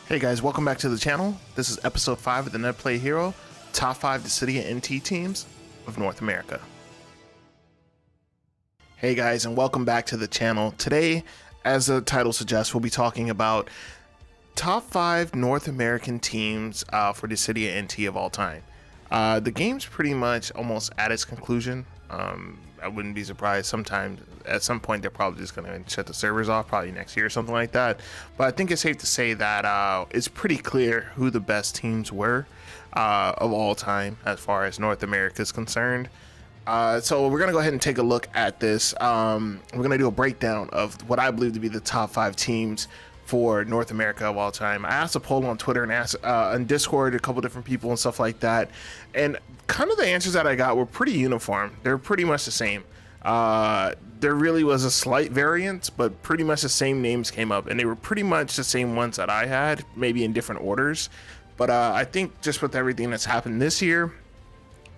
Hey guys, welcome back to the channel. This is episode 5 of the Netplay Hero, top 5 Dissidia NT teams of North America. Hey guys, and welcome back to the channel. Today, as the title suggests, we'll be talking about top 5 North American teams for Dissidia NT of all time. The game's pretty much almost at its conclusion. I wouldn't be surprised sometimes at some point they're probably just going to shut the servers off, probably next year or something like that. But I think it's safe to say that it's pretty clear who the best teams were of all time as far as North America is concerned. So we're going to go ahead and take a look at this. We're going to do a breakdown of what I believe to be the top 5 teams for North America of all time. I asked a poll on Twitter and asked on Discord a couple different people and stuff like that, and kind of the answers that I got were pretty uniform. They're pretty much the same. There really was a slight variance, but pretty much the same names came up, and they were pretty much the same ones that I had, maybe in different orders. But I think just with everything that's happened this year,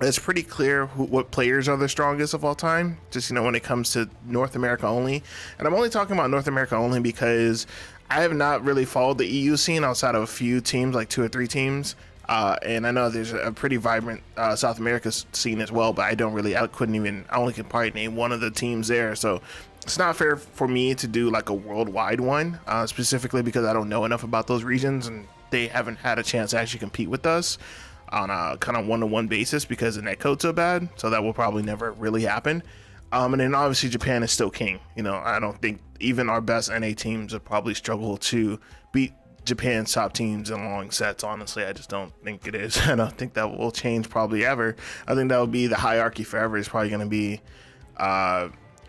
it's pretty clear what players are the strongest of all time, just, you know, when it comes to North America only. And I'm only talking about North America only because I have not really followed the EU scene outside of a few teams, like 2 or 3 teams. And I know there's a pretty vibrant South America scene as well, but I only can probably name one of the teams there. So it's not fair for me to do like a worldwide one, specifically because I don't know enough about those regions and they haven't had a chance to actually compete with us on a kind of one-to-one basis because the netcode's so bad. So that will probably never really happen. And then obviously Japan is still king. You know, I don't think even our best NA teams would probably struggle to beat Japan's top teams in long sets. Honestly, I just don't think it is. I don't think that will change probably ever. I think that will be the hierarchy forever. It's probably going to be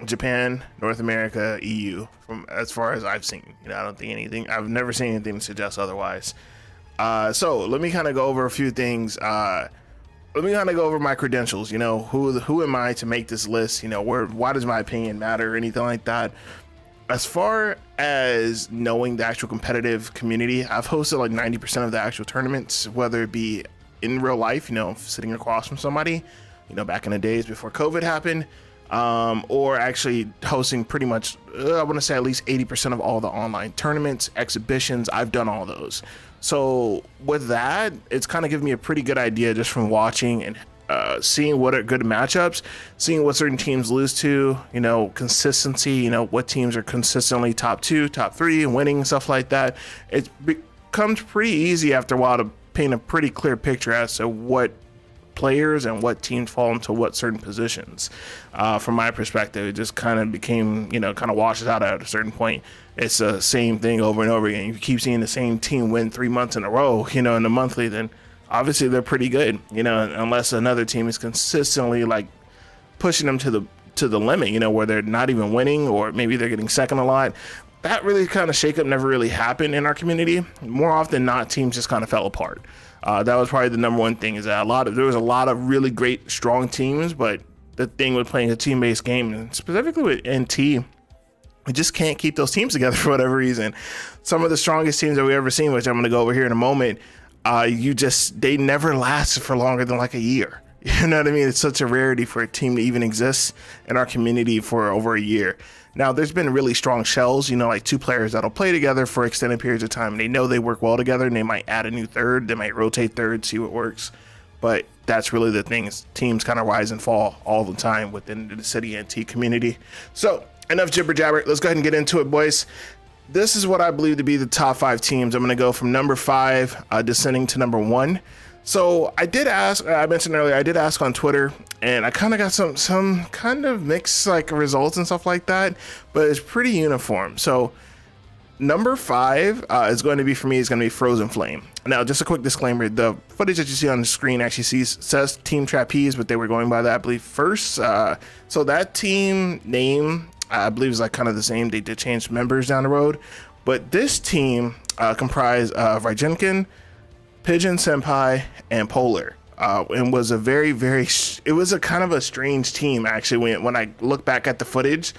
Japan, North America, EU, from as far as I've seen. You know, I don't think anything, I've never seen anything to suggest otherwise. So let me kind of go over a few things. Let me kind of go over my credentials. You know, who am I to make this list? You know, why does my opinion matter or anything like that? As far as knowing the actual competitive community, I've hosted like 90% of the actual tournaments, whether it be in real life, you know, sitting across from somebody, you know, back in the days before COVID happened, or actually hosting pretty much, I want to say at least 80% of all the online tournaments, exhibitions. I've done all those. So with that, it's kind of given me a pretty good idea just from watching and seeing what are good matchups, seeing what certain teams lose to, you know, consistency, you know, what teams are consistently top 2, top 3 and winning, stuff like that. It becomes pretty easy after a while to paint a pretty clear picture as to what players and what teams fall into what certain positions. From my perspective, it just kind of became, you know, kind of washes out at a certain point. It's the same thing over and over again. You keep seeing the same team win 3 months in a row, you know, in the monthly, then obviously they're pretty good, you know, unless another team is consistently like pushing them to the limit, you know, where they're not even winning or maybe they're getting second a lot. That really kind of shakeup never really happened in our community. More often than not, teams just kind of fell apart. That was probably the number one thing, is that there was a lot of really great, strong teams, but the thing with playing a team-based game, and specifically with NT, we just can't keep those teams together for whatever reason. Some of the strongest teams that we've ever seen, which I'm going to go over here in a moment, they never lasted for longer than like a year. You know what I mean? It's such a rarity for a team to even exist in our community for over a year. Now, there's been really strong shells, you know, like 2 players that'll play together for extended periods of time. They know they work well together and they might add a new third. They might rotate third, see what works. But that's really the thing, is teams kind of rise and fall all the time within the Dissidia NT community. So enough jibber jabber. Let's go ahead and get into it, boys. This is what I believe to be the top 5 teams. I'm going to go from number 5 descending to number 1. So I did ask, I mentioned earlier, I did ask on Twitter, and I kind of got some kind of mixed like results and stuff like that, but it's pretty uniform. So number 5 is going to be, for me, is going to be Frozen Flame. Now, just a quick disclaimer, the footage that you see on the screen actually says Team Trapeze, but they were going by that, I believe, first. So that team name, I believe, is like kind of the same. They did change members down the road, but this team comprised of Raijinkin, Pigeon Senpai, and Polar, and was a it was a kind of a strange team actually when I look back at the footage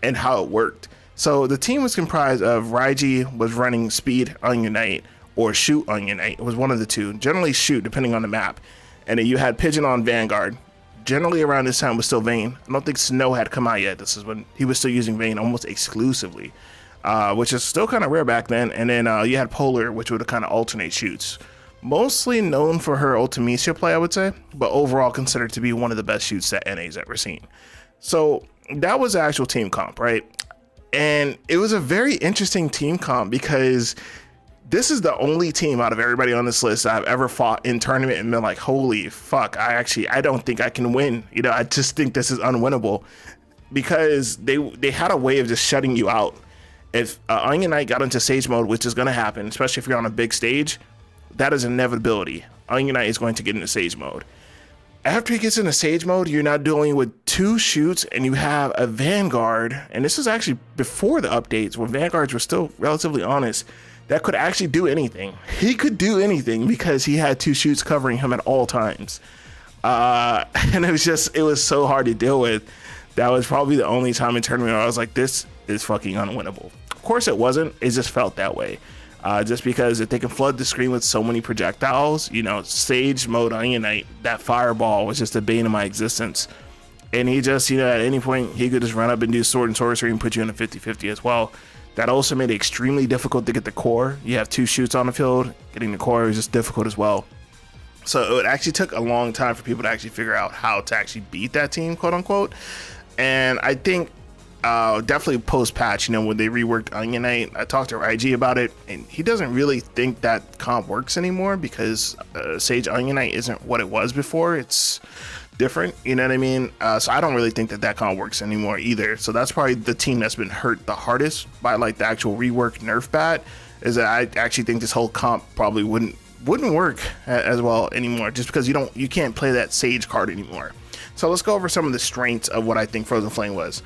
and how it worked. So the team was comprised of Raiji was running speed on Unite or shoot on Unite. It was one of the two, generally shoot depending on the map. And then you had Pigeon on Vanguard. Generally around this time was still Vayne. I don't think Snow had come out yet. This is when he was still using Vayne almost exclusively. which is still kind of rare back then. And then you had Polar, which would kind of alternate shoots. Mostly known for her Ultimecia play, I would say, but overall considered to be one of the best shoots that NA's ever seen. So that was the actual team comp, right? And it was a very interesting team comp because this is the only team out of everybody on this list I've ever fought in tournament and been like, holy fuck, I don't think I can win. You know, I just think this is unwinnable because they had a way of just shutting you out. If Onion Knight got into Sage mode, which is going to happen, especially if you're on a big stage, that is an inevitability. Onion Knight is going to get into Sage mode. After he gets into Sage mode, you're now dealing with 2 shoots and you have a Vanguard. And this was actually before the updates when Vanguards were still relatively honest, that could actually do anything. He could do anything because he had 2 shoots covering him at all times. And it was so hard to deal with. That was probably the only time in tournament where I was like, this is fucking unwinnable. Of course it wasn't, it just felt that way. Just because if they can flood the screen with so many projectiles, you know, Sage mode Onion Knight, that fireball was just a bane of my existence. And he just, you know, at any point, he could just run up and do sword and sorcery and put you in a 50-50 as well. That also made it extremely difficult to get the core. You have 2 shoots on the field, getting the core is just difficult as well. So it actually took a long time for people to actually figure out how to actually beat that team, quote unquote. And I think definitely post patch, you know, when they reworked Onion Knight, I talked to IG about it and he doesn't really think that comp works anymore because Sage Onion Knight isn't what it was before. It's different, you know what I mean? So I don't really think that comp works anymore either. So that's probably the team that's been hurt the hardest by like the actual rework nerf bat, is that I actually think this whole comp probably wouldn't work as well anymore, just because you can't play that Sage card anymore. So let's go over some of the strengths of what I think Frozen Flame was.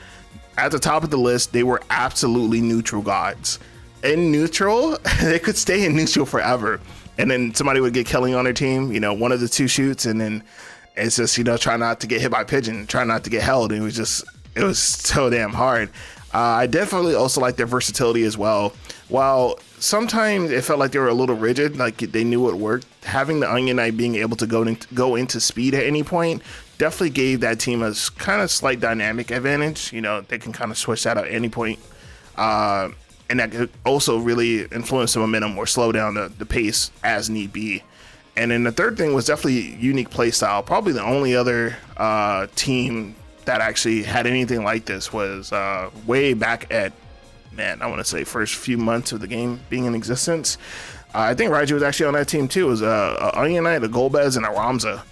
At the top of the list, they were absolutely neutral gods. In neutral, they could stay in neutral forever. And then somebody would get killing on their team, you know, one of the 2 shoots, and then it's just, you know, try not to get hit by Pigeon, try not to get held. It was so damn hard. I definitely also like their versatility as well. While sometimes it felt like they were a little rigid, like they knew it worked, having the Onion Knight being able to go into speed at any point definitely gave that team a kind of slight dynamic advantage. You know, they can kind of switch that at any point. And that could also really influence the momentum or slow down the pace as need be. And then the third thing was definitely unique play style. Probably the only other team that actually had anything like this was way back at, man, I want to say first few months of the game being in existence. I think Raiju was actually on that team too. It was a Onion Knight, a Golbez, and a Ramza.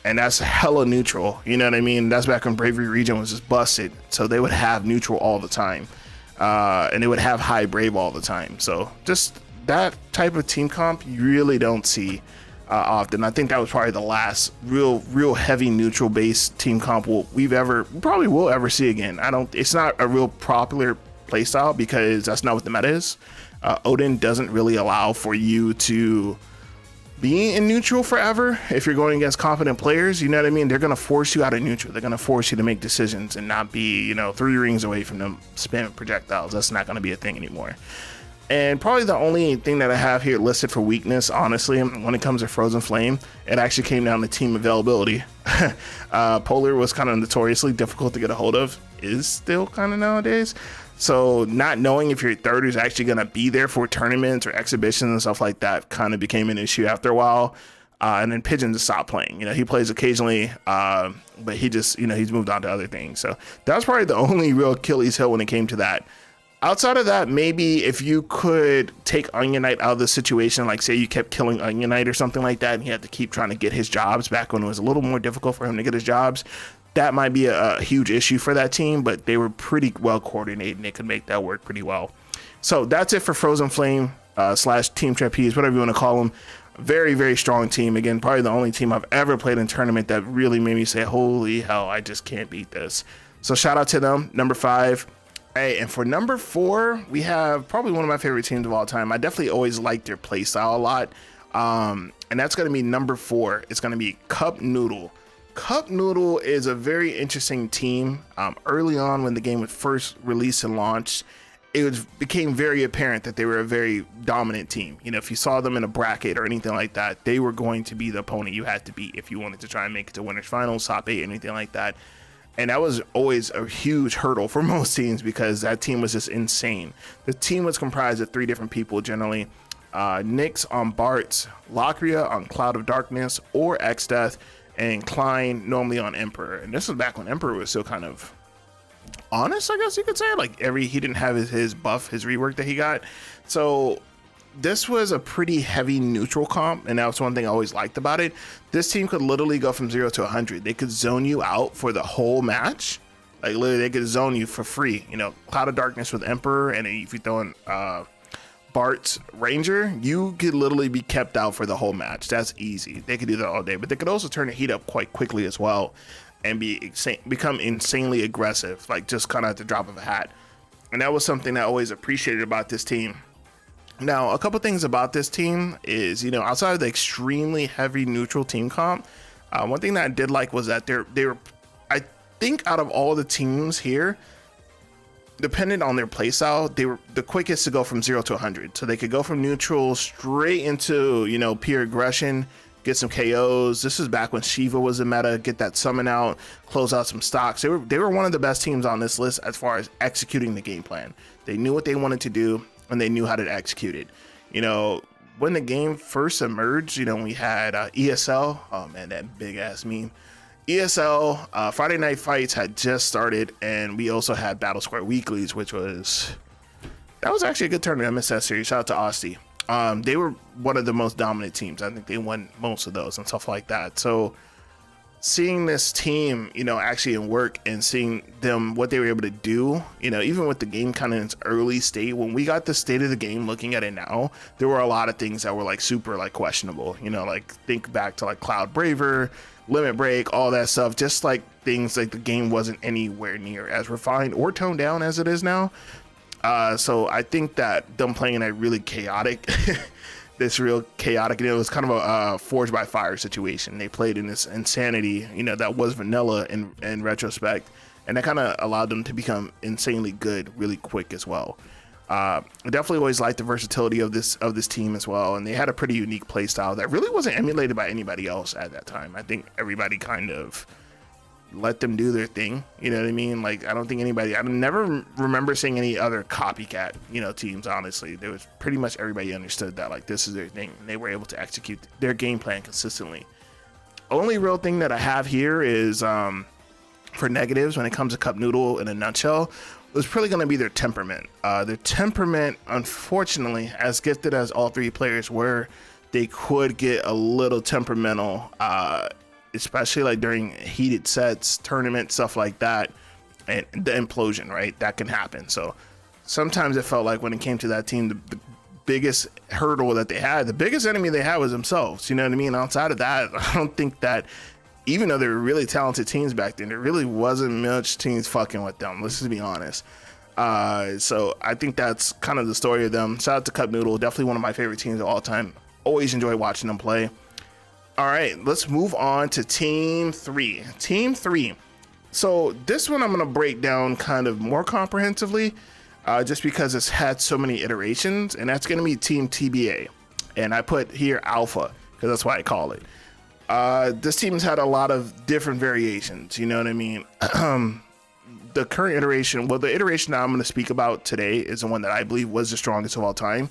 And that's hella neutral, you know what I mean? That's back when Bravery Region was just busted. So they would have neutral all the time. And they would have high Brave all the time. So just that type of team comp you really don't see often. I think that was probably the last real heavy neutral based team comp we probably will ever see again. It's not a real popular playstyle because that's not what the meta is. Odin doesn't really allow for you to be in neutral forever if you're going against competent players. You know what I mean? They're going to force you out of neutral. They're going to force you to make decisions and not be, you know, 3 rings away from them spamming projectiles. That's not going to be a thing anymore. And probably the only thing that I have here listed for weakness, honestly, when it comes to Frozen Flame, it actually came down to team availability. Polar was kind of notoriously difficult to get a hold of, is still kind of nowadays. So not knowing if your third is actually going to be there for tournaments or exhibitions and stuff like that kind of became an issue after a while. And then Pigeon just stopped playing. You know, he plays occasionally, but he just, you know, he's moved on to other things. So that was probably the only real Achilles heel when it came to that. Outside of that, maybe if you could take Onion Knight out of the situation, like say you kept killing Onion Knight or something like that, and he had to keep trying to get his jobs back when it was a little more difficult for him to get his jobs, that might be a huge issue for that team, but they were pretty well coordinated and they could make that work pretty well. So that's it for Frozen Flame / Team Trapeze, whatever you want to call them. Very, very strong team. Again, probably the only team I've ever played in tournament that really made me say, holy hell, I just can't beat this. So shout out to them. Number 5. Hey, and for number 4, we have probably one of my favorite teams of all time. I definitely always liked their play style a lot. And that's going to be number 4. It's going to be Cup Noodle. Cup Noodle is a very interesting team. Early on when the game was first released and launched, became very apparent that they were a very dominant team. You know, if you saw them in a bracket or anything like that, they were going to be the opponent you had to beat if you wanted to try and make it to winners finals, top 8, anything like that. And that was always a huge hurdle for most teams because that team was just insane. The team was comprised of 3 different people generally. Nyx on Bart's, Lockria on Cloud of Darkness or X-Death, and Klein normally on Emperor. And this was back when Emperor was still kind of honest, I guess you could say. Like he didn't have his buff, his rework that he got. So this was a pretty heavy neutral comp, and that was one thing I always liked about it. This team could literally go from 0 to 100. They could zone you out for the whole match. Like literally they could zone you for free. You know, Cloud of Darkness with Emperor, and if you throw in Bart's Ranger, you could literally be kept out for the whole match. That's easy. They could do that all day, but they could also turn the heat up quite quickly as well and become insanely aggressive, like just kind of at the drop of a hat. And that was something I always appreciated about this team. Now, a couple things about this team is, you know, outside of the extremely heavy neutral team comp, one thing that I did like was that they were, I think out of all the teams here, depending on their playstyle, they were the quickest to go from 0 to 100. So they could go from neutral straight into, you know, pure aggression, get some KOs. This is back when Shiva was a meta, get that summon out, close out some stocks. They were one of the best teams on this list as far as executing the game plan. They knew what they wanted to do, and they knew how to execute it. You know, when the game first emerged, you know, we had ESL. Oh man, that big ass meme. ESL, Friday Night Fights had just started, and we also had Battle Square Weeklies, that was actually a good tournament. I missed that series. Shout out to Austin. They were one of the most dominant teams. I think they won most of those and stuff like that. So seeing this team, you know, actually in work and seeing them, what they were able to do, you know, even with the game kind of in its early state, when we got the state of the game looking at it now, there were a lot of things that were like super like questionable, you know, like think back to like Cloud Braver, Limit Break, all that stuff, just like things like the game wasn't anywhere near as refined or toned down as it is now. So I think that them playing in a really chaotic it was kind of a Forged by Fire situation. They played in this insanity, you know, that was vanilla in retrospect, and that kind of allowed them to become insanely good really quick as well. I definitely always liked the versatility of this team as well, and they had a pretty unique play style that really wasn't emulated by anybody else at that time. I think everybody kind of let them do their thing, you know what I mean? Like, I don't think I never remember seeing any other copycat, you know, teams. Honestly, there was pretty much everybody understood that like this is their thing, and they were able to execute their game plan consistently. Only real thing that I have here is for negatives when it comes to Cup Noodle in a nutshell was probably going to be their temperament. Their temperament, unfortunately, as gifted as all 3 players were, they could get a little temperamental, especially like during heated sets, tournament, stuff like that, and the implosion, right? That can happen. So sometimes it felt like when it came to that team, the biggest hurdle that they had, the biggest enemy they had was themselves. You know what I mean? Outside of that, I don't think that, even though they were really talented teams back then, there really wasn't much teams fucking with them. Let's just be honest. So I think that's kind of the story of them. Shout out to Cup Noodle, definitely one of my favorite teams of all time. Always enjoy watching them play. All right, let's move on to Team 3. Team 3. So this one I'm going to break down kind of more comprehensively, just because it's had so many iterations, and that's going to be Team TBA. And I put here Alpha, because that's why I call it. This team's had a lot of different variations, you know what I mean? The current iteration, well, the iteration that I'm going to speak about today is the one that I believe was the strongest of all time,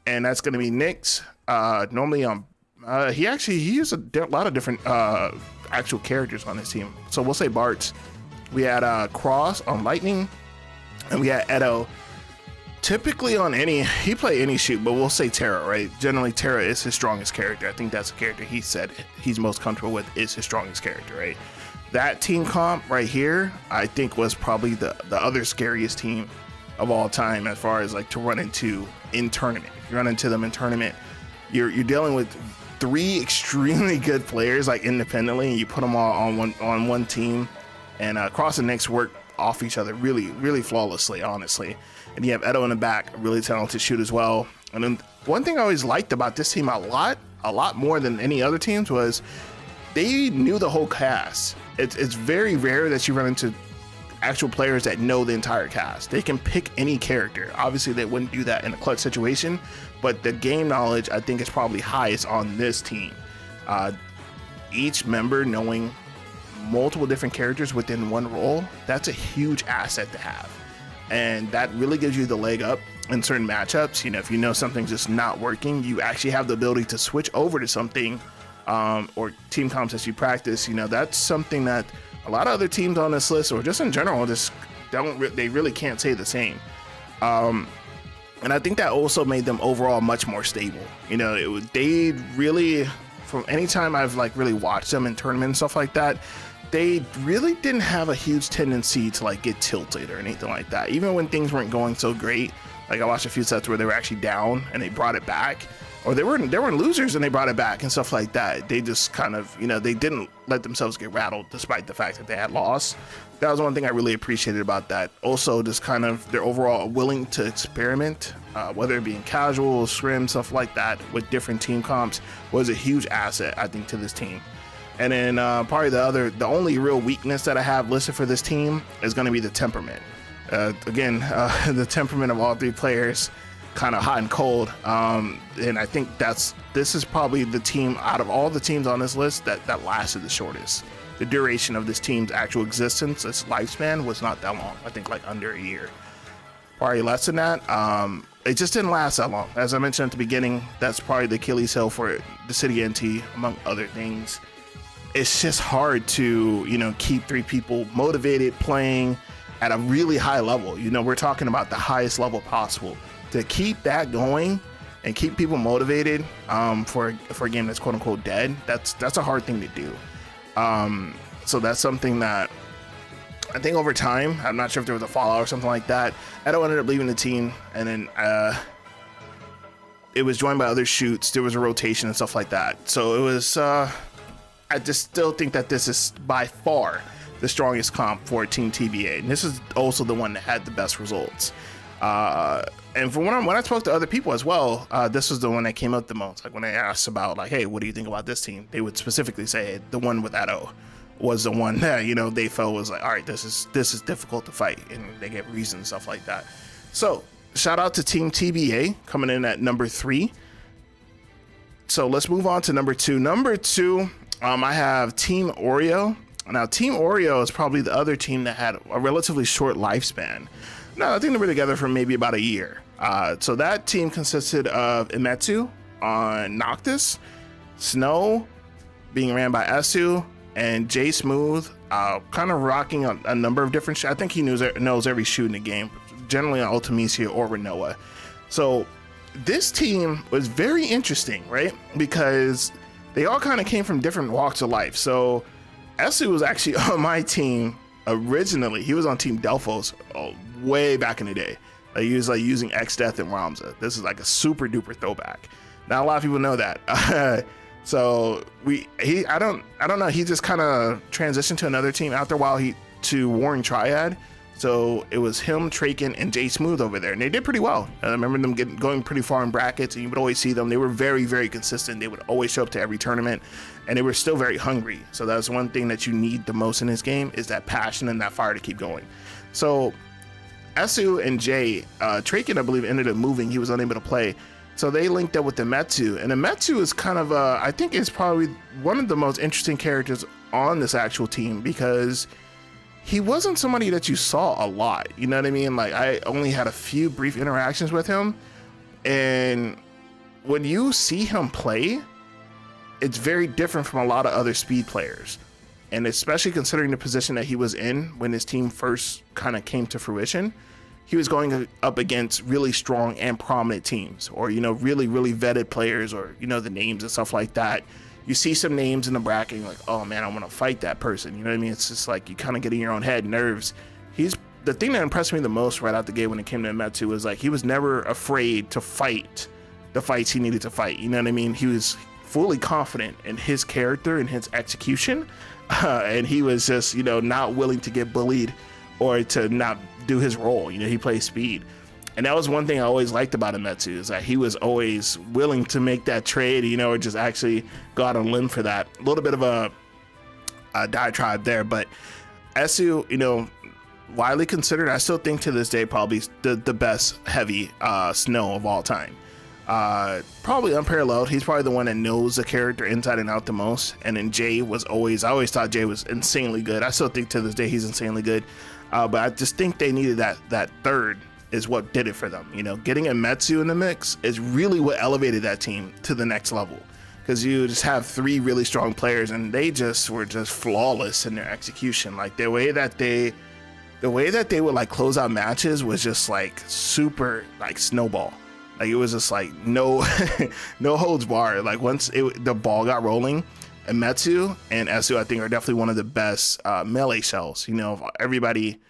and that's going to be Nyx. Normally on he used a lot of different actual characters on his team. So we'll say Bart's. We had Cross on Lightning, and we had Edo. Typically on he play any shoot, but we'll say Terra, right? Generally, Terra is his strongest character. I think that's the character he said he's most comfortable with, is his strongest character, right? That team comp right here, I think was probably the other scariest team of all time as far as like to run into in tournament. If you run into them in tournament, you're dealing with 3 extremely good players like independently, and you put them all on one team, and Cross and Nyx work off each other really flawlessly, honestly. And you have Edo in the back, a really talented shoot as well. And then one thing I always liked about this team a lot more than any other teams was they knew the whole cast. It's very rare that you run into actual players that know the entire cast. They can pick any character. Obviously, they wouldn't do that in a clutch situation, but the game knowledge, I think, is probably highest on this team. Each member knowing multiple different characters within one role, that's a huge asset to have. And that really gives you the leg up in certain matchups. You know, if you know something's just not working, you actually have the ability to switch over to something, or team comps that you practice. You know, that's something that a lot of other teams on this list, or just in general, just they really can't say the same. And I think that also made them overall much more stable. You know, they really, from any time I've like really watched them in tournaments and stuff like that, they really didn't have a huge tendency to like get tilted or anything like that. Even when things weren't going so great, like I watched a few sets where they were actually down and they brought it back, or they were losers and they brought it back and stuff like that. They just kind of, you know, they didn't let themselves get rattled despite the fact that they had lost. That was one thing I really appreciated about that. Also, just kind of their overall willing to experiment, whether it be in casual, scrim, stuff like that, with different team comps, was a huge asset, I think, to this team. And then probably the only real weakness that I have listed for this team is going to be the temperament. Again, the temperament of all three players, kind of hot and cold. And I think this is probably the team out of all the teams on this list that lasted the shortest. The duration of this team's actual existence, its lifespan, was not that long. I think like under a year. Probably less than that. It just didn't last that long. As I mentioned at the beginning, that's probably the Achilles heel for Dissidia NT, among other things. It's just hard to, you know, keep three people motivated, playing at a really high level. You know, we're talking about the highest level possible. To keep that going and keep people motivated for a game that's quote unquote dead, that's a hard thing to do. So that's something that I think over time, I'm not sure if there was a fallout or something like that, Edo ended up leaving the team, and then it was joined by other shoots. There was a rotation and stuff like that. So it was, I just still think that this is by far the strongest comp for Team TBA. And this is also the one that had the best results. And from when I spoke to other people as well, this was the one that came up the most. Like when I asked about like, hey, what do you think about this team? They would specifically say the one with Edo was the one that, you know, they felt was like, all right, this is difficult to fight, and they get reasons and stuff like that. So shout out to Team TBA coming in at number 3. So let's move on to number 2. Number 2, I have Team Oreo. Now Team Oreo is probably the other team that had a relatively short lifespan. No, I think they were together for maybe about a year. So that team consisted of Imetsu on Noctis, Snow being ran by Esu, and J Smooth kind of rocking a number of different I think he knows every shoot in the game, generally on Ultimisia or Renoa. So this team was very interesting, right? Because they all kind of came from different walks of life. So Esu was actually on my team originally. He was on Team Delphos way back in the day. Like, he was like using X-Death and Ramza. This is like a super duper throwback. Not a lot of people know that. So I don't know. He just kind of transitioned to another team after a while. To Warring Triad. So it was him, Traken, and J Smooth over there, and they did pretty well. I remember them going pretty far in brackets, and you would always see them. They were very, very consistent. They would always show up to every tournament, and they were still very hungry. So that's one thing that you need the most in this game, is that passion and that fire to keep going. So Esu and Jay, Traken, I believe, ended up moving. He was unable to play. So they linked up with Imetsu, and Imetsu is kind of, I think is probably one of the most interesting characters on this actual team, because he wasn't somebody that you saw a lot. You know what I mean? Like, I only had a few brief interactions with him, and when you see him play, it's very different from a lot of other speed players. And especially considering the position that he was in when his team first kind of came to fruition, he was going up against really strong and prominent teams, or, you know, really, really vetted players, or, you know, the names and stuff like that. You see some names in the bracket, and you're like, oh man, I want to fight that person. You know what I mean? It's just like you kind of get in your own head, nerves. The thing that impressed me the most right out the gate when it came to Imetsu was like, he was never afraid to fight the fights he needed to fight. You know what I mean? He was fully confident in his character and his execution. And he was just, you know, not willing to get bullied or to not do his role. You know, he plays speed. And that was one thing I always liked about Imetsu, is that he was always willing to make that trade, you know, or just actually go out on a limb for that. A little bit of a diatribe there, but Esu, you know, widely considered, I still think to this day, probably the best heavy Snow of all time. Probably unparalleled. He's probably the one that knows the character inside and out the most. And then Jay was always, I always thought Jay was insanely good. I still think to this day he's insanely good. But I just think they needed that third is what did it for them. You know, getting a Metsu in the mix is really what elevated that team to the next level. Because you just have three really strong players, and they just were just flawless in their execution. Like the way that they would like close out matches was just like super like snowball. Like it was just like no no holds barred. Like once the ball got rolling, Emetsu and Esu I think are definitely one of the best melee shells. You know, everybody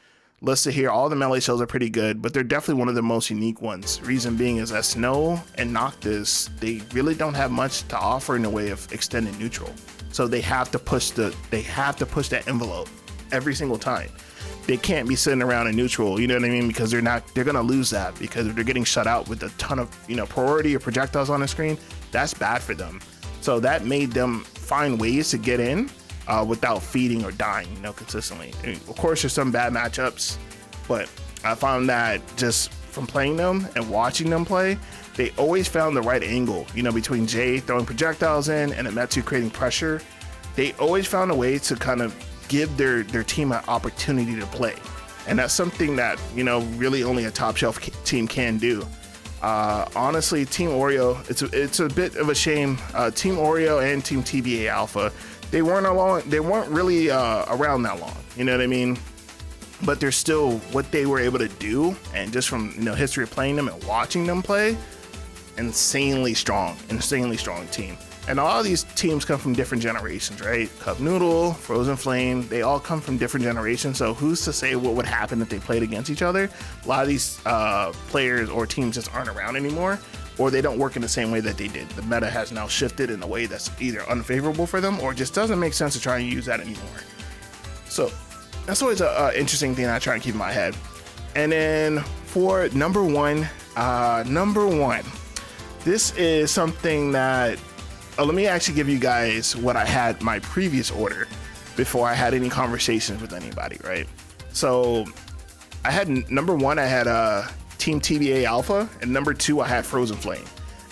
listed here, all the melee shells are pretty good, but they're definitely one of the most unique ones. Reason being is that Snow and Noctis, they really don't have much to offer in the way of extended neutral. So they have to push that envelope every single time. They can't be sitting around in neutral, you know what I mean? Because they're gonna lose that, because if they're getting shut out with a ton of, you know, priority or projectiles on the screen, that's bad for them. So that made them find ways to get in without feeding or dying, you know, consistently. And of course, there's some bad matchups, but I found that just from playing them and watching them play, they always found the right angle, you know, between Jay throwing projectiles in and Emetsu creating pressure. They always found a way to kind of give their team an opportunity to play. And that's something that, you know, really only a top shelf team can do. Honestly, Team Oreo, it's a bit of a shame. Team Oreo and Team TBA Alpha, they weren't really around that long, you know what I mean? But they're still what they were able to do, and just from, you know, history of playing them and watching them play, insanely strong team. And a lot of these teams come from different generations, right? Cup Noodle, Frozen Flame, they all come from different generations. So who's to say what would happen if they played against each other? A lot of these players or teams just aren't around anymore, or they don't work in the same way that they did. The meta has now shifted in a way that's either unfavorable for them or just doesn't make sense to try and use that anymore. So that's always an interesting thing I try and keep in my head. And then for number one, this is something that, let me actually give you guys what I had my previous order before I had any conversations with anybody, right? So I had number one, I had Team TBA Alpha, and number two, I had Frozen Flame.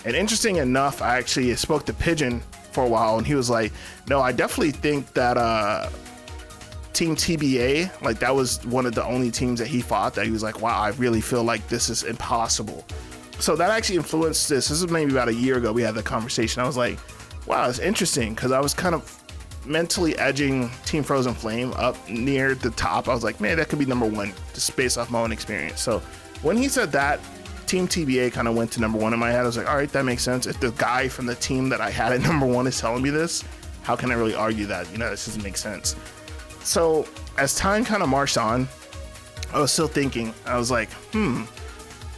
And interesting enough, I actually spoke to Pigeon for a while, and he was like, no, I definitely think that Team TBA, like that was one of the only teams that he fought that he was like, wow, I really feel like this is impossible. So that actually influenced this. This was maybe about a year ago we had the conversation. I was like, wow, it's interesting, because I was kind of mentally edging Team Frozen Flame up near the top. I was like, man, that could be number one, just based off my own experience. So when he said that, Team TBA kind of went to number one in my head. I was like, all right, that makes sense. If the guy from the team that I had at number one is telling me this, how can I really argue that? You know, this doesn't make sense. So as time kind of marched on, I was still thinking, I was like,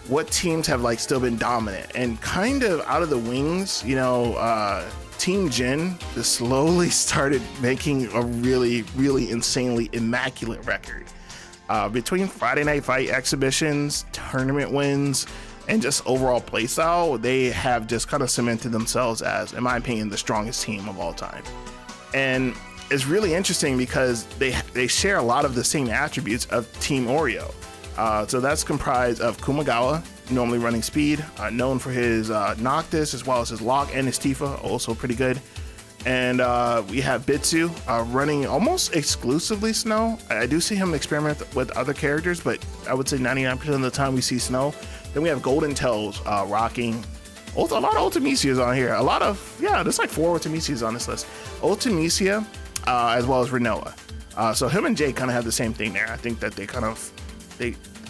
what teams have like still been dominant? And kind of out of the wings, you know, Team Jin just slowly started making a really, really insanely immaculate record. Between Friday Night Fight exhibitions, tournament wins, and just overall playstyle, they have just kind of cemented themselves as, in my opinion, the strongest team of all time. And it's really interesting because they share a lot of the same attributes of Team Oreo. So that's comprised of Kumagawa, normally running speed, known for his Noctis as well as his Lock and his Tifa, also pretty good. And we have Bitsu running almost exclusively Snow. I do see him experiment with other characters, but I would say 99% of the time we see Snow. Then we have Golden Tails rocking a lot of Ultimecias on here. There's like 4 Ultimecias on this list. Ultimecia as well as Renoa. So him and Jay kind of have the same thing there. I think that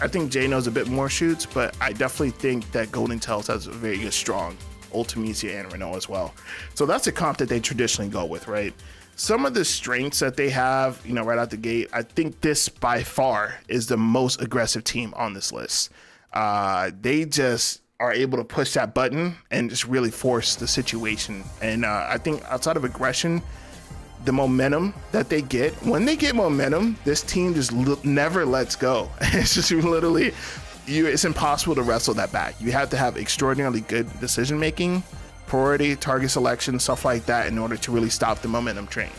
I think Jay knows a bit more shoots, but I definitely think that Golden Tails has a very good, strong Ultimecia and Renault as well. So that's a comp that they traditionally go with, right? Some of the strengths that they have, you know, right out the gate, I think this by far is the most aggressive team on this list. They just are able to push that button and just really force the situation. And I think outside of aggression, the momentum that they get, when they get momentum, this team just never lets go. It's just literally, it's impossible to wrestle that back. You have to have extraordinarily good decision making, priority, target selection, stuff like that in order to really stop the momentum train.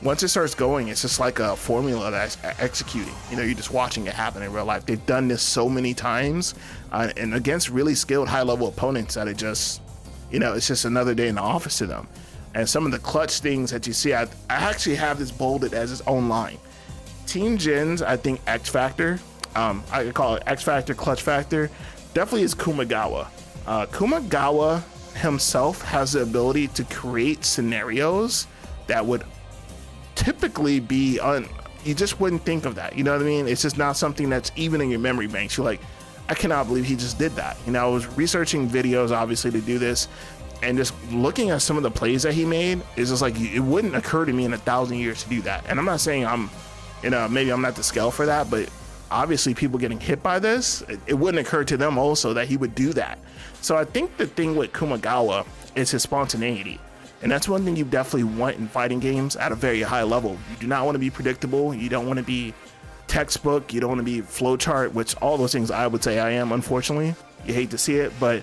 Once it starts going, it's just like a formula that's executing. You know, you're just watching it happen in real life. They've done this so many times and against really skilled high level opponents that You know, it's just another day in the office to them. And some of the clutch things that you see, I actually have this bolded as its own line. Team Jin's, I think, X Factor, I call it X Factor, Clutch Factor, definitely is Kumagawa. Kumagawa himself has the ability to create scenarios that would typically be you just wouldn't think of that. You know what I mean? It's just not something that's even in your memory banks. You're like, I cannot believe he just did that. You know, I was researching videos obviously to do this, and just looking at some of the plays that he made is just like, it wouldn't occur to me in 1,000 years to do that. And I'm not saying I'm, you know, maybe I'm not the scale for that, but obviously people getting hit by this, it wouldn't occur to them also that he would do that. So I think the thing with Kumagawa is his spontaneity. And that's one thing you definitely want in fighting games at a very high level. You do not want to be predictable. You don't want to be textbook. You don't want to be flowchart, which all those things I would say I am, unfortunately. You hate to see it, but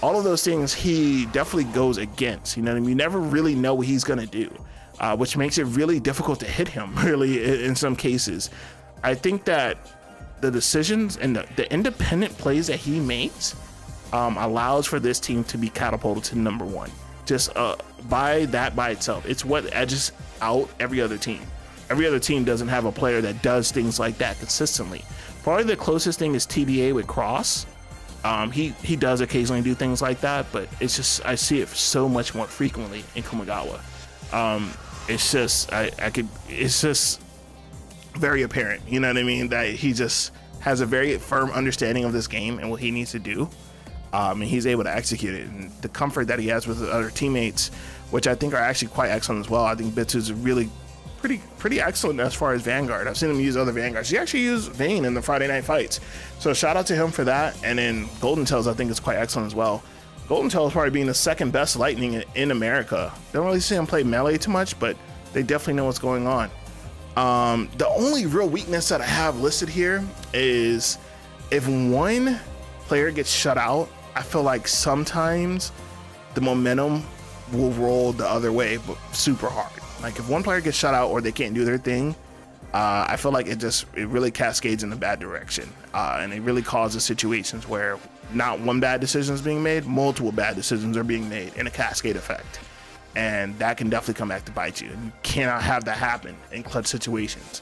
all of those things he definitely goes against. You know what I mean? You never really know what he's going to do, which makes it really difficult to hit him, really, in some cases. I think that the decisions and the independent plays that he makes allows for this team to be catapulted to number one. Just by itself, it's what edges out every other team. Every other team doesn't have a player that does things like that consistently. Probably the closest thing is TBA with Cross. He does occasionally do things like that, but it's just, I see it so much more frequently in Kumagawa. It's just very apparent, you know what I mean, that he just has a very firm understanding of this game and what he needs to do. And he's able to execute it, and the comfort that he has with the other teammates, which I think are actually quite excellent as well. I think Bitsu's really pretty excellent as far as Vanguard. I've seen him use other Vanguards. He actually used Vayne in the Friday Night Fights, so shout out to him for that. And then Golden Tails, I think, is quite excellent as well. Golden Tails probably being the second best Lightning in America. Don't really see him play melee too much, but they definitely know what's going on. The only real weakness that I have listed here is if one player gets shut out, I feel like sometimes the momentum will roll the other way, but super hard. Like if one player gets shut out or they can't do their thing, I feel like it really cascades in a bad direction. And it really causes situations where not one bad decision is being made, multiple bad decisions are being made in a cascade effect. And that can definitely come back to bite you. And you cannot have that happen in clutch situations.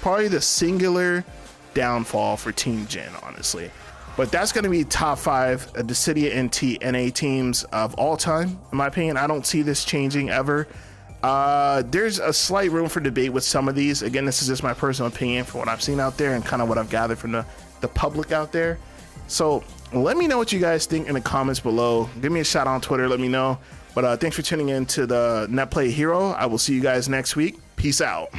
Probably the singular downfall for Team Jin, honestly. But that's going to be top 5 Dissidia NT NA teams of all time, in my opinion. I don't see this changing ever. There's a slight room for debate with some of these. Again, this is just my personal opinion from what I've seen out there and kind of what I've gathered from the public out there. So let me know what you guys think in the comments below. Give me a shout on Twitter. Let me know. But thanks for tuning in to the Netplay Hero. I will see you guys next week. Peace out.